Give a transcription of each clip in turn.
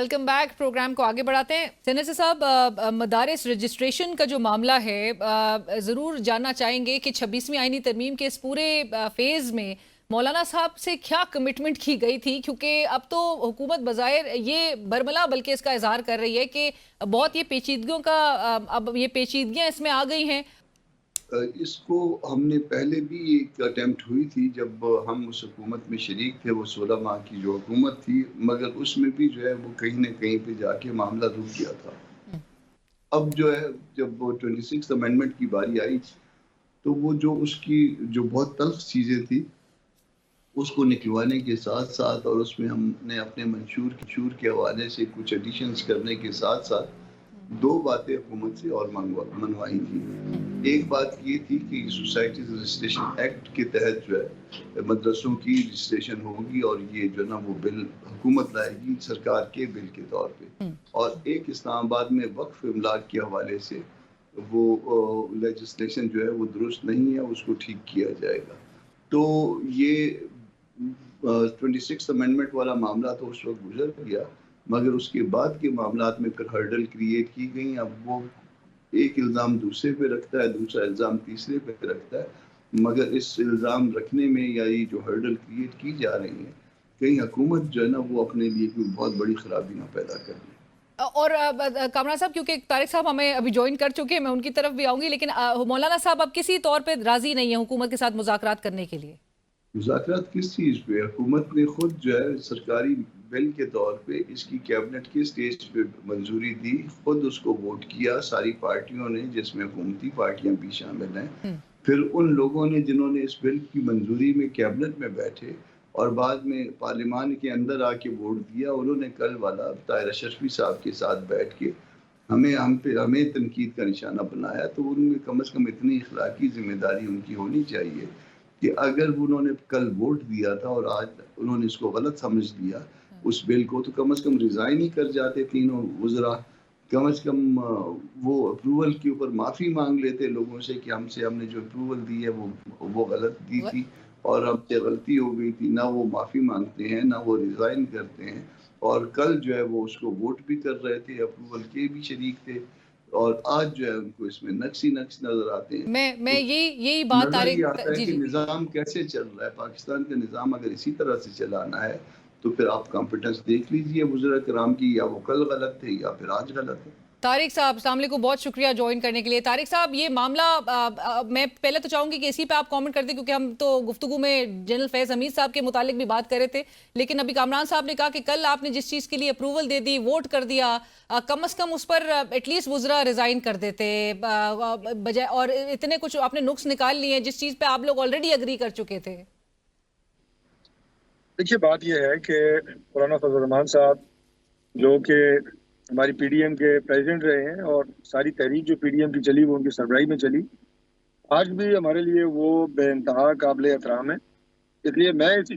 Welcome back. Programme को आगे बढ़ाते हैं। सेनेटर साहब, मदारिस रजिस्ट्रेशन का जो मामला है, ज़रूर जानना चाहेंगे कि 26वीं आईनी तरमीम के इस पूरे फेज़ में मौलाना साहब से क्या कमिटमेंट की गई थी, क्योंकि अब तो हुकूमत बज़ाहिर ये बरमला बल्कि इसका इजहार कर रही है कि बहुत ये पेचीदगियों का अब ये पेचीदगियाँ इसमें आ गई हैं। इसको हमने पहले भी एक अटेम्प्ट हुई थी जब हम उस हुकूमत में शरीक थे, वो 16 माह की जो हुकूमत थी, मगर उसमें भी जो है वो कहीं ना कहीं पे जाके मामला रुक गया था। अब जो है जब वो 26 अमेंडमेंट की बारी आई तो वो जो उसकी जो बहुत तल्ख चीज़ें थी उसको निकलवाने के साथ साथ और उसमें हमने अपने मंशूर के हवाले से कुछ एडिशंस करने के साथ साथ दो बातें हुकूमत से और मनवाई थी। एक बात ये थी कि सोसाइटीज रजिस्ट्रेशन एक्ट के तहत जो है मदरसों की रजिस्ट्रेशन होगी और ये जो ना वो बिल हुकूमत लाएगी सरकार के बिल के तौर पे, और एक इस्लामाबाद में वक्फ इमलाक के हवाले से वो लेजिस्लेशन जो है वो दुरुस्त नहीं है, उसको ठीक किया जाएगा। तो ये 26 अमेंडमेंट वाला मामला तो उस वक्त गुजर गया, मगर उसके बाद के मामलात में फिर हर्डल क्रिएट की गई। अब वो एक इल्ज़ाम दूसरे पे रखता है, दूसरा इल्ज़ाम तीसरे पे रखता है, मगर इस इल्ज़ाम रखने में या ये जो हर्डल क्रिएट की जा रही है, कहीं हुकूमत जो है ना वो अपने लिए कोई बहुत बड़ी खराबी ना पैदा कर रही है। और कामरान साहब, क्योंकि तारिक साहब हमें अभी ज्वाइन कर चुके हैं, मैं उनकी तरफ भी आऊंगी, लेकिन मौलाना साहब अब किसी तौर पे राजी नहीं है हुकूमत के साथ मुज़ाकरात करने के लिए। मुज़ाकरात किस चीज़ पे? हुकूमत ने खुद जो है सरकारी बिल के तौर पे इसकी कैबिनेट के स्टेज पे मंजूरी दी, खुद उसको वोट किया सारी पार्टियों ने, जिसमें हुकूमती पार्टियां भी शामिल हैं। फिर उन लोगों ने जिन्होंने इस बिल की मंजूरी में कैबिनेट में बैठे और बाद में पार्लियामान के अंदर आके वोट दिया, उन्होंने कल वाला ताहिर अशरफी साहब के साथ बैठ के हमें तनकीद का निशाना बनाया। तो उनमें कम से कम इतनी इखलाकी जिम्मेदारी उनकी होनी चाहिए कि अगर उन्होंने कल वोट दिया था और आज उन्होंने इसको गलत समझ लिया उस बिल को, तो कम से कम रिजाइन ही कर जाते तीनों वज़रा। कम से कम वो अप्रूवल के ऊपर माफ़ी मांग लेते लोगों से कि हमने जो अप्रूवल दी है वो गलत दी थी और हमसे गलती हो गई थी। ना वो माफ़ी मांगते हैं, ना वो रिजाइन करते हैं, और कल जो है वो उसको वोट भी कर रहे थे, अप्रूवल के भी शरीक थे, और आज जो है उनको इसमें नक्स नजर आते हैं। मैं तो यही बात नजर तारिक ये आता है जी कि जी निज़ाम कैसे चल रहा है। पाकिस्तान का निज़ाम अगर इसी तरह से चलाना है तो फिर आप कॉम्पिटेंस देख लीजिए वज़रा कराम की, या वो कल गलत थे या फिर आज गलत है। तारिक साहब, अस्सलाम वालेकुम, बहुत शुक्रिया ज्वाइन करने के लिए। तारिक साहब, ये मामला मैं पहले तो चाहूंगी कि इसी पे आप कमेंट कर दें, क्योंकि हम तो गुफ्तगू में जनरल फैज हमीद साहब के मुतालिक भी बात कर रहे थे, लेकिन अभी कामरान साहब ने कहा कि कल आपने जिस चीज़ के लिए अप्रूवल दे दी, वोट कर दिया, कम अज़ कम उस पर एटलीस्ट वुज़रा रिज़ाइन कर देते बजाय, और इतने कुछ आपने नुक्स निकाल लिए हैं जिस चीज़ पे आप लोग ऑलरेडी अग्री कर चुके थे। देखिए, बात यह है कि मौलाना फजल रहमान साहब जो कि हमारी पीडीएम के प्रेसिडेंट रहे हैं और सारी तहरीक जो पीडीएम की चली वो उनकी सरबराही में चली, आज भी हमारे लिए वो बेइंतहा काबिल एहतराम है। इसलिए मैं इस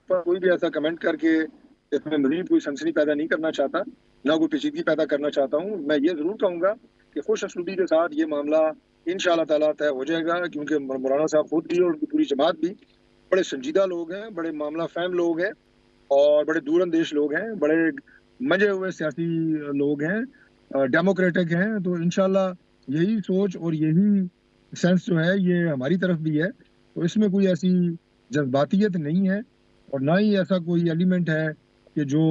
पर कोई भी ऐसा कमेंट करके इसमें मज़ीद कोई सनसनी पैदा नहीं करना चाहता, ना कोई पेचीदगी पैदा करना चाहता हूँ। मैं ये ज़रूर कहूँगा कि खुश असलूबी के साथ ये मामला इंशाअल्लाह ताला तय हो जाएगा, क्योंकि मौलाना साहब खुद भी और उनकी पूरी जमात भी बड़े संजीदा लोग हैं, बड़े मामला फहम लोग हैं और बड़े दूरअंदेश लोग हैं, बड़े मंजे हुए सियासी लोग हैं, डेमोक्रेटिक हैं। तो इंशाल्लाह यही सोच और यही सेंस जो है ये हमारी तरफ भी है। तो इसमें कोई ऐसी जज्बातियत नहीं है और ना ही ऐसा कोई एलिमेंट है कि जो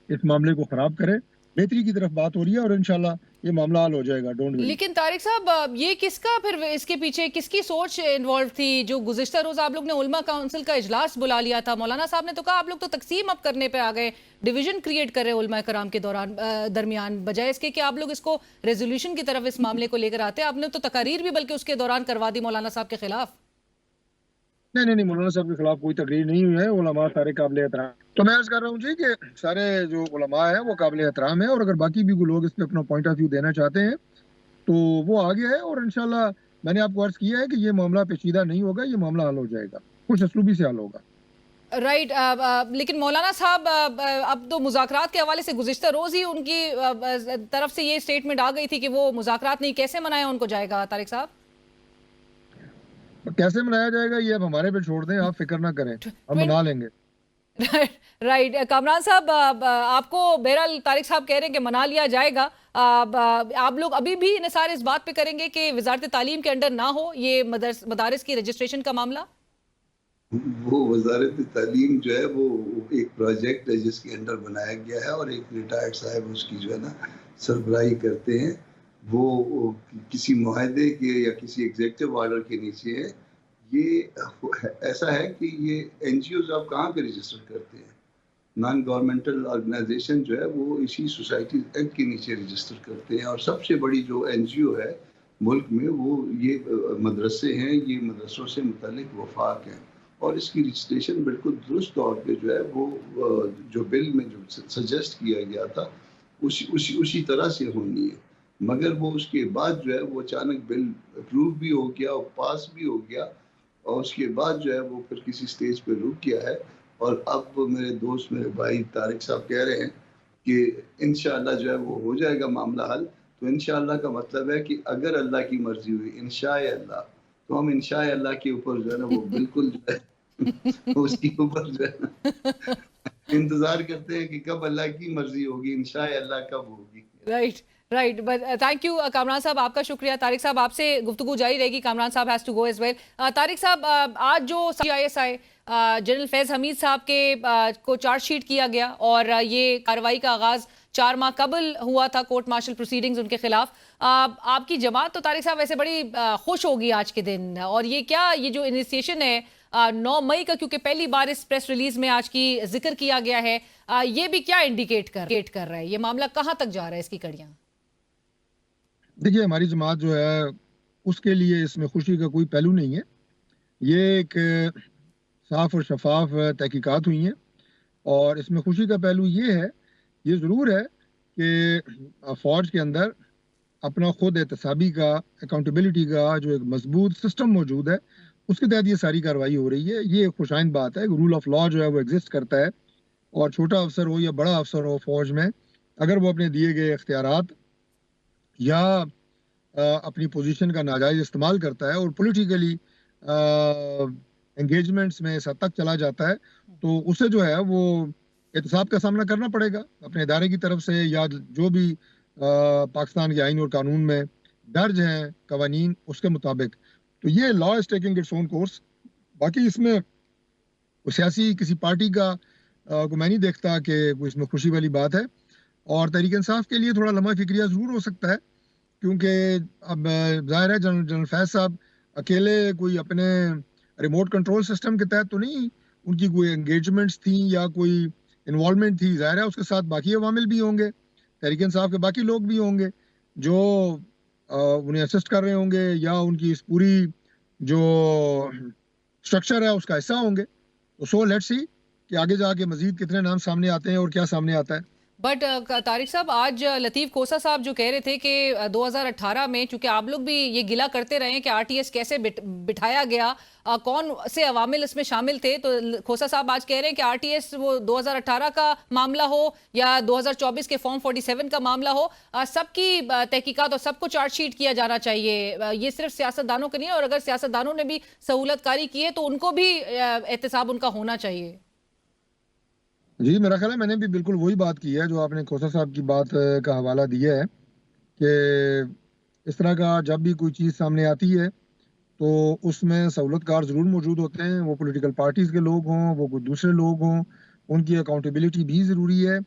इस मामले को खराब करे। बेहतरी की तरफ बात हो रही है और इंशाल्लाह ये मामला हल हो जाएगा, डोंट वरी। लेकिन तारिक साहब, ये किसका फिर इसके पीछे किसकी सोच इन्वॉल्व थी? जो गुज़िश्ता रोज आप लोग ने उलमा काउंसिल का इजलास बुला लिया था, मौलाना साहब ने तो कहा आप लोग तो तकसीम अब करने पे आ गए, डिवीजन क्रिएट कर रहे उलमा कराम के दरमियान, बजाय इसके कि आप लोग इसको रेजोल्यूशन की तरफ इस मामले को लेकर आते। आपने तो तकारीर भी बल्कि उसके दौरान करवा दी मौलाना साहब के खिलाफ। नहीं, मौलाना साहब के खिलाफ कोई तकरीर नहीं हुई है। उलमा सारे काबिल एहतराम। तो मैं अर्ज कर रहा हूँ जी कि सारे जो उलमा है वो काबिल एहतराम है, और अगर बाकी भी लोग इस पे अपना पॉइंट ऑफ व्यू देना चाहते हैं तो वो आगे है, और इंशाल्लाह मैंने आपको अर्ज किया है कि ये मामला पेचीदा नहीं होगा, ये मामला हल हो जाएगा, खुश असलूबी से हल होगा। राइट। लेकिन मौलाना साहब, अब तो मुज़ाकरात के हवाले से गुज़िश्ता रोज़ ही उनकी तरफ से ये स्टेटमेंट आ गई थी कि वो मुज़ाकरात नहीं, कैसे मनाया उनको जाएगा तारिक साहब? तो कैसे मनाया जाएगा ये अब हमारे पे छोड़ दें, आप फिक्र ना करें, हम मना लेंगे। राइट कामरान साहब, आप को बहरहाल तारिक साहब कह रहे हैं कि मना लिया जाएगा, आप लोग अभी भी इन्हिसार इस बात पे करेंगे कि वजारत तालीम के अंडर ना हो ये मदारिस की रजिस्ट्रेशन का मामला? वो वजारत तालीम जो है वो एक प्रोजेक्ट है जिसके अंडर बनाया गया है और एक रिटायर्ड साहब उसकी जो है ना सरबराही करते हैं। वो किसी मुआहदे के या किसी एग्जीक्यूटिव ऑर्डर के नीचे है। ये ऐसा है कि ये एनजीओज आप कहाँ पे रजिस्टर करते हैं? नॉन गवर्नमेंटल ऑर्गेनाइजेशन जो है वो इसी सोसाइटी एक्ट के नीचे रजिस्टर करते हैं। और सबसे बड़ी जो एनजीओ है मुल्क में वो ये मदरसे हैं, ये मदरसों से मुतल्लिक वफाक हैं और इसकी रजिस्ट्रेशन बिल्कुल दुरुस्त तौर पे जो है वो जो बिल में जो सजेस्ट किया गया था उसी तरह से होनी है। मगर वो उसके बाद जो है वो अचानक बिल अप्रूव भी हो गया और पास भी हो गया और उसके बाद जो है वो फिर किसी स्टेज पे रुक गया है। और अब मेरे दोस्त मेरे भाई तारिक साहब कह रहे हैं कि इंशाअल्लाह जो है वो हो जाएगा मामला हल। तो इंशाअल्लाह का मतलब है कि अगर अल्लाह की मर्जी हुई इंशाअल्लाह तो हम इंशाअल्लाह के ऊपर जो है ना वो बिल्कुल जो है उसके ऊपर जो है ना इंतजार करते हैं कि कब अल्लाह की मर्जी होगी, इंशाअल्लाह कब होगी। Right right, but thank you Kamran साहब, आपका शुक्रिया। तारिक साहब आपसे गुफ्तगू जारी रहेगी, Kamran sahab has to go as well. Tariq sahab, आज जो ISI जनरल फैज़ हमीद साहब के को चार्जशीट किया गया और ये कार्रवाई का आगाज़ 4 माह कबल हुआ था, कोर्ट मार्शल प्रोसीडिंग्स उनके खिलाफ। आपकी जमात तो तारिक साहब वैसे बड़ी खुश होगी आज के दिन, और ये क्या ये जो इनिशिएशन है 9 मई का, क्योंकि पहली बार इस प्रेस रिलीज में आज की जिक्र किया गया है, ये भी क्या इंडिकेट कर रहा है, ये मामला कहाँ तक जा रहा है, इसकी कड़ियाँ? देखिए, हमारी जमात जो है उसके लिए इसमें खुशी का कोई पहलू नहीं है। ये एक साफ और शफाफ तहकीकात हुई हैं और इसमें खुशी का पहलू ये है, ये ज़रूर है कि फ़ौज के अंदर अपना खुद एहतसाबी का, अकाउंटेबिलिटी का जो एक मजबूत सिस्टम मौजूद है, उसके तहत ये सारी कार्रवाई हो रही है। ये एक खुशाइंद बात है। रूल ऑफ लॉ जो है वो एग्जिस्ट करता है और छोटा अफसर हो या बड़ा अफसर हो फ़ौज में, अगर वो अपने दिए गए इख्तियारात या अपनी पोजीशन का नाजायज़ इस्तेमाल करता है और पॉलिटिकली एंगेजमेंट्स में इस हद तक चला जाता है, तो उसे जो है वो एहतसाब का सामना करना पड़ेगा अपने इदारे की तरफ से, या जो भी पाकिस्तान के आइन और कानून में दर्ज हैं कवानीन उसके मुताबिक। तो ये law is taking its own course. बाकी इसमें सियासी किसी पार्टी का को मैं नहीं देखता कि इसमें खुशी वाली बात है। और तहरीक इंसाफ के लिए थोड़ा लम्हा फिक्रिया ज़रूर हो सकता है, क्योंकि अब ज़ाहिर है जनरल फैज़ साहब अकेले कोई अपने रिमोट कंट्रोल सिस्टम के तहत तो नहीं, उनकी कोई एंगेजमेंट्स थी या कोई इन्वॉल्वमेंट थी। ज़ाहिर है उसके साथ बाकी अवामिल भी होंगे, तहरीक इंसाफ के बाकी लोग भी होंगे जो उन्हें असिस्ट कर रहे होंगे या उनकी इस पूरी जो स्ट्रक्चर है उसका हिस्सा होंगे। तो सो लेट्स सी कि आगे जाके मजीद कितने नाम सामने आते हैं और क्या सामने आता है। बट तारिक साहब, आज लतीफ़ खोसा साहब जो कह रहे थे कि 2018 में, चूंकि आप लोग भी ये गिला करते रहे हैं कि RTS कैसे बिठाया गया, कौन से अवामिल इसमें शामिल थे, तो खोसा साहब आज कह रहे हैं कि RTS वो 2018 का मामला हो या 2024 के फॉर्म 47 का मामला हो, सबकी तहकीकात और सबको चार्जशीट किया जाना चाहिए। ये सिर्फ सियासतदानों के नहीं है, और अगर सियासतदानों ने भी सहूलतकारी की है तो उनको भी एहतसाब उनका होना चाहिए। जी, मेरा ख्याल है मैंने भी बिल्कुल वही बात की है जो आपने खोसा साहब की बात का हवाला दिया है कि इस तरह का जब भी कोई चीज़ सामने आती है तो उसमें सहूलतकार ज़रूर मौजूद होते हैं, वो पॉलिटिकल पार्टीज़ के लोग हों, वो कोई दूसरे लोग हों, उनकी अकाउंटेबिलिटी भी ज़रूरी है।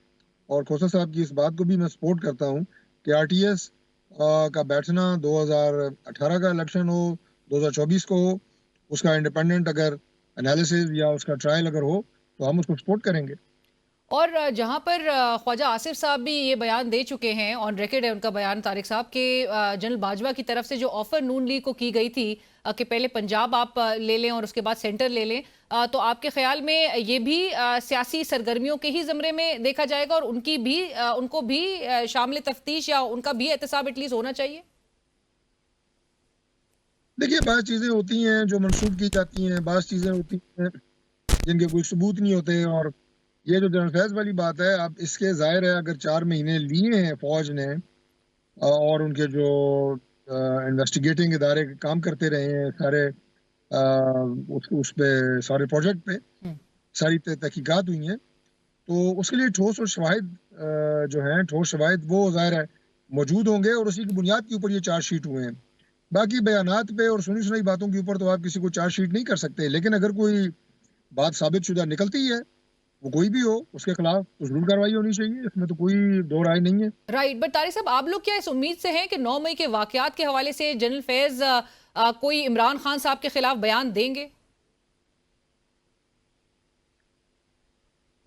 और खोसा साहब की इस बात को भी मैं सपोर्ट करता हूँ कि RTS का बैठना 2018 का इलेक्शन हो, 2024 को हो, उसका इंडिपेंडेंट अगर एनालिसिस या उसका ट्रायल अगर हो तो हम उसको सपोर्ट करेंगे। और जहां पर ख्वाजा आसिफ साहब भी ये बयान दे चुके हैं, ऑन रिकॉर्ड है उनका बयान तारिक साहब के, जनरल बाजवा की तरफ से जो ऑफर नून लीग को की गई थी कि पहले पंजाब आप ले लें और उसके बाद सेंटर ले लें, तो आपके ख्याल में ये भी सियासी सरगर्मियों के ही ज़मरे में देखा जाएगा और उनको भी शामिल तफ्तीश या उनका भी एहतसाब एटलीस्ट होना चाहिए? देखिए, बाज़ चीज़ें होती हैं जो मंसूब की जाती हैं, बाज़ चीज़ें होती हैं जिनके कोई सबूत नहीं होते। और ये जो जनरल फैज़ वाली बात है, अब इसके ज़ाहिर है अगर 4 महीने लिए हैं फ़ौज ने और उनके जो इन्वेस्टिगेटिंग इदारे काम करते रहे हैं सारे उस पे सारे प्रोजेक्ट पे, सारी तहकीकात हुई हैं, तो उसके लिए ठोस और शवाहिद जो हैं, ठोस शवाहिद वो ज़ाहिर है मौजूद होंगे और उसी की बुनियाद के ऊपर ये चार्जशीट हुए हैं। बाकी बयानात पे और सुनी सुनाई बातों के ऊपर तो आप किसी को चार्जशीट नहीं कर सकते, लेकिन अगर कोई बात साबित शुदा निकलती है, वो कोई भी हो, उसके खिलाफ तो जरूर कार्रवाई होनी चाहिए, इसमें तो कोई दो राय नहीं है। राइट, बट तारिक साहब, आप लोग क्या इस उम्मीद से हैं कि 9 मई के वाकयात के हवाले से जनरल फैज कोई इमरान खान साहब के खिलाफ बयान देंगे?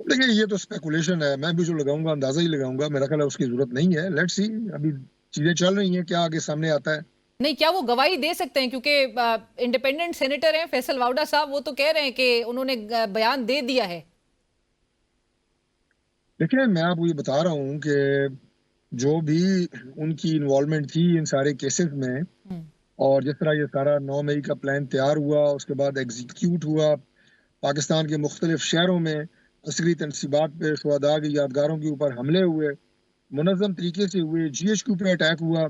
देखिए, ये तो स्पेकुलेशन है, मैं भी जो लगाऊंगा अंदाजा ही लगाऊंगा, मेरा ख्याल है उसकी जरूरत नहीं है। लेट्स सी, अभी चीजें चल रही हैं, क्या आगे सामने आता है। नहीं, क्या वो गवाही दे सकते हैं? क्योंकि इंडिपेंडेंट सेनेटर हैं फैसल वावडा साहब, वो तो कह रहे हैं कि उन्होंने बयान दे दिया है। देखिए, मैं आपको ये बता रहा हूँ कि जो भी उनकी इन्वॉल्वमेंट थी इन सारे केसेस में, और जिस तरह ये सारा 9 मई का प्लान तैयार हुआ, उसके बाद एग्जीक्यूट हुआ, पाकिस्तान के मुख्तलिफ शहरों में अस्करी तनसीबात पे शुहदा की यादगारों के ऊपर हमले हुए, मुनज़्ज़म तरीके से हुए, GHQ पे अटैक हुआ,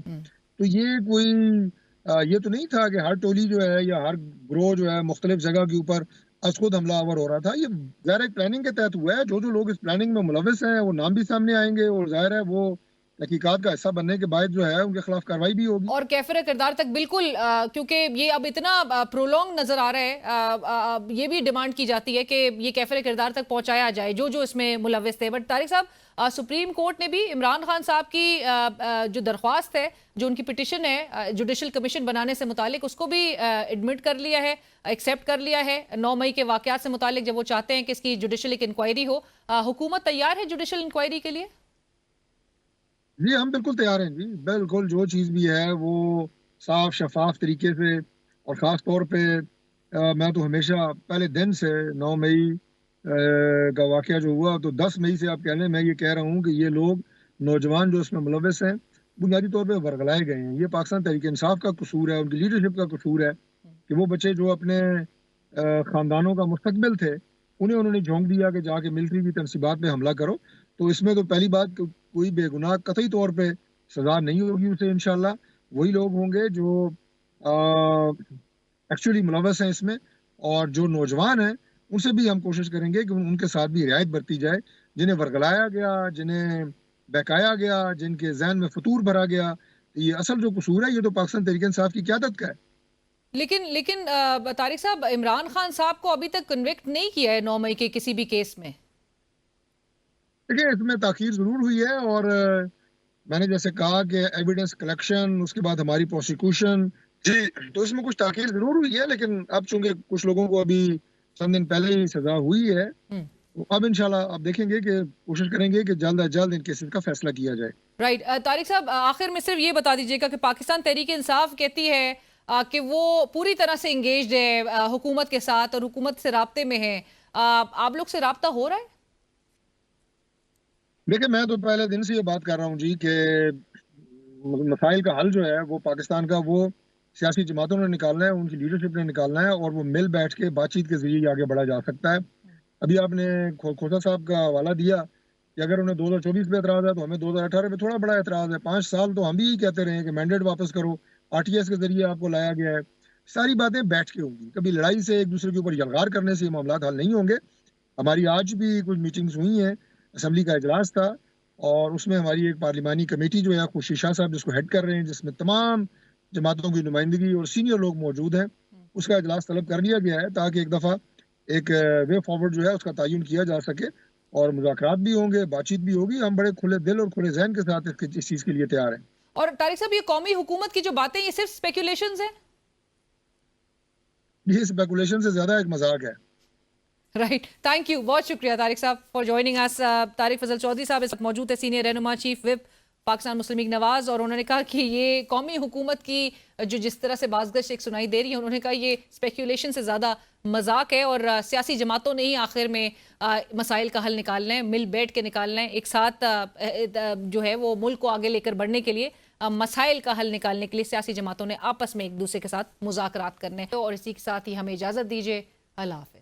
तो ये कोई ये तो नहीं था कि हर टोली जो है या हर ग्रोह जो है मुख्तलिफ जगह के ऊपर अज खुद हमलावर हो रहा था। ये ज़ाहिर एक प्लानिंग के तहत हुआ है। जो जो लोग इस प्लानिंग में मुलविस हैं वो नाम भी सामने आएंगे और ज़ाहिर है वो तहकीकात का हिस्सा बनने के बाद जो है उनके खिलाफ कार्रवाई भी होगी। और कैफिर किरदार तक बिल्कुल, क्योंकि ये अब इतना प्रोलॉन्ग नजर आ रहा है, ये भी डिमांड की जाती है कि ये कैफिर किरदार तक पहुंचाया जाए जो जो इसमें मुलविस थे। बट तारिक साहब, सुप्रीम कोर्ट ने भी इमरान खान साहब की जो दरख्वास्त है, जो उनकी पिटिशन है जुडिशल कमीशन बनाने से मुतालिक, उसको भी एडमिट कर लिया है, एक्सेप्ट कर लिया है 9 मई के वाकयात से मुतालिक, जब वो चाहते हैं कि इसकी जुडिशल एक इंक्वायरी हो। हुकूमत तैयार है जुडिशल इंक्वायरी के लिए? जी, हम बिल्कुल तैयार हैं जी, बिल्कुल। जो चीज़ भी है वो साफ शफाफ तरीके से, और ख़ास तौर पे मैं तो हमेशा पहले दिन से 9 मई का वाक़या जो हुआ, तो 10 मई से आप कह लें, मैं ये कह रहा हूँ कि ये लोग नौजवान जो इसमें मुलविस हैं बुनियादी तौर पे वर्गलाए गए हैं। ये पाकिस्तान तहरीक इंसाफ का कसूर है, उनकी लीडरशिप का कसूर है कि वो बच्चे जो अपने ख़ानदानों का मुस्तकबिल थे, उन्हें उन्होंने झोंक दिया कि जाके मिलिट्री की तनसीबात पे हमला करो। तो इसमें तो पहली बात, कोई बेगुनाह कतई तौर पे सजा नहीं होगी उसे। इंशाल्लाह वही लोग होंगे जो एक्चुअली मुलविस हैं इसमें, और जो नौजवान हैं उनसे भी हम कोशिश करेंगे कि उनके साथ भी रियायत बरती जाए, जिन्हें वर्गलाया गया, जिन्हें बहकाया गया, जिनके जहन में फतूर भरा गया। ये असल जो कसूर है ये तो पाकिस्तान तहरीक इंसाफ की क़यादत का है। लेकिन तारिक साहब, इमरान खान साहब को अभी तक कन्विक्ट नहीं किया है 9 मई के किसी भी केस में। देखिए, इसमें ताखीर जरूर हुई है, और मैंने जैसे कहा कि एविडेंस कलेक्शन, उसके बाद हमारी प्रोसिक्यूशन, जी, तो इसमें कुछ ताखीर जरूर हुई है। लेकिन अब चूंकि कुछ लोगों को अभी चंद दिन पहले ही सजा हुई है, तो अब इंशाल्लाह आप देखेंगे कि कोशिश करेंगे कि जल्द अज जल्द इन केसेस का फैसला किया जाए। राइट, तारिक साहब, आखिर में सिर्फ ये बता दीजिएगा कि पाकिस्तान तहरीक इंसाफ कहती है कि वो पूरी तरह से इंगेज्ड है हुकूमत के साथ और हुकूमत से राब्ते में है। आप लोग से राब्ता हो रहा है? देखिए, मैं तो पहले दिन से ये बात कर रहा हूँ जी कि मसाइल का हल जो है वो पाकिस्तान का, वो सियासी जमातों ने निकालना है, उनकी लीडरशिप ने निकालना है, और वो मिल बैठ के बातचीत के जरिए आगे बढ़ा जा सकता है। अभी आपने खोसा साहब का हवाला दिया कि अगर उन्हें 2024 पे एतराज़ है तो हमें 2018 में थोड़ा बड़ा एतराज़ है। 5 साल तो हम भी कहते रहे कि मैंडेट वापस करो, RTS के जरिए आपको लाया गया है। सारी बातें बैठ के होंगी, कभी लड़ाई से एक दूसरे के ऊपर यलगार करने से ये मामला हल नहीं होंगे। हमारी आज भी कुछ मीटिंग्स हुई हैं, असम्बली का इजलास था, और उसमें हमारी एक पार्लिमानी कमेटी जो है, खुर्शीद शाह साहब जिसको हेड कर रहे हैं, जिसमें तमाम जमातों की नुमाइंदगी और सीनियर लोग मौजूद हैं, उसका इजलास तलब कर लिया गया है ताकि एक दफ़ा एक वे फॉरवर्ड जो है उसका तयन किया जा सके, और मुज़ाकरात भी होंगे, बातचीत भी होगी। हम बड़े खुले दिल और खुले जहन के साथ इस चीज़ के लिए तैयार हैं। और तारिक साहब, ये कौमी हुकूमत की जो बातें, ये सिर्फ स्पेकुलेशंस हैं? ये स्पेकुलेशन से ज़्यादा एक मजाक है। राइट, थैंक यू, बहुत शुक्रिया तारिक साहब फॉर ज्वाइनिंग अस। तारिक फजल चौधरी साहब इस वक्त मौजूद है, सीनियर रहनुमा चीफ विप पाकिस्तान मुस्लिम लीग नवाज, और उन्होंने कहा कि ये कौमी हुकूमत की जो जिस तरह से बाज़गश्त एक सुनाई दे रही है, उन्होंने कहा ये स्पेकुलेशन से ज़्यादा मजाक है, और सियासी जमातों ने ही आखिर में मसाइल का हल निकालना है, मिल बैठ के निकालना है, एक साथ जो है वो मुल्क को आगे लेकर बढ़ने के लिए, मसाइल का हल निकालने के लिए सियासी जमातों ने आपस में एक दूसरे के साथ मुज़ाकरात करने हैं। और इसी के साथ ही हमें इजाज़त दीजिए, अल्लाह हाफ़िज़।